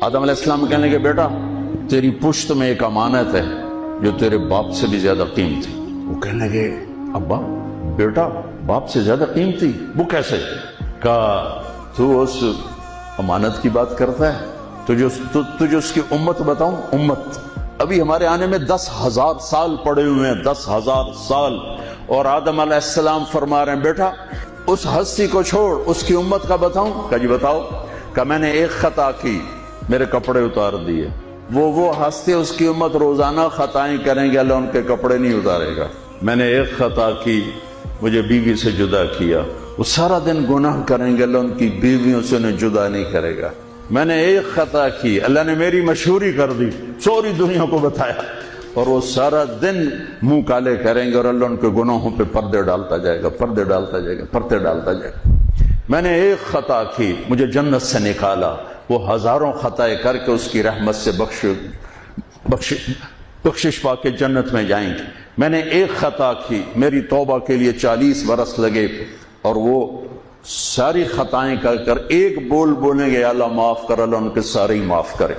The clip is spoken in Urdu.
آدم علیہ السلام کہنے لگے بیٹا تیری پشت میں ایک امانت ہے جو تیرے باپ سے بھی زیادہ قیمتی. وہ کہنے لگے ابا بیٹا باپ سے زیادہ قیمتی وہ کیسے؟ کہا تو اس امانت کی بات کرتا ہے, تجھے اس کی امت بتاؤں. امت ابھی ہمارے آنے میں 10,000 سال پڑے ہوئے ہیں, 10,000 سال. اور آدم علیہ السلام فرما رہے ہیں بیٹا اس ہستی کو چھوڑ, اس کی امت کا بتاؤں. کہا جی بتاؤ. کہ میں نے ایک خطا کی, میرے کپڑے اتار دیے. وہ ہستی اس کی امت روزانہ خطائیں کریں گے, اللہ ان کے کپڑے نہیں اتارے گا. میں نے ایک خطا کی, مجھے بیوی سے جدا کیا, وہ سارا دن گناہ کریں گے, اللہ ان کی بیویوں سے انہیں جدا نہیں کرے گا. میں نے ایک خطا کی, اللہ نے میری مشہوری کر دی, سوری دنیا کو بتایا, اور وہ سارا دن منہ کالے کریں گے اور اللہ ان کے گناہوں پہ پردے ڈالتا جائے گا, پردے ڈالتا جائے گا, پردے ڈالتا جائے گا. میں نے ایک خطا کی, مجھے جنت سے نکالا, وہ ہزاروں خطائیں کر کے اس کی رحمت سے بخشش پا کے جنت میں جائیں گے. میں نے ایک خطا کی, میری توبہ کے لیے 40 برس لگے, اور وہ ساری خطائیں کر کر ایک بول بولیں گے اللہ معاف کر, اللہ ان کے سارے ہی معاف کرے.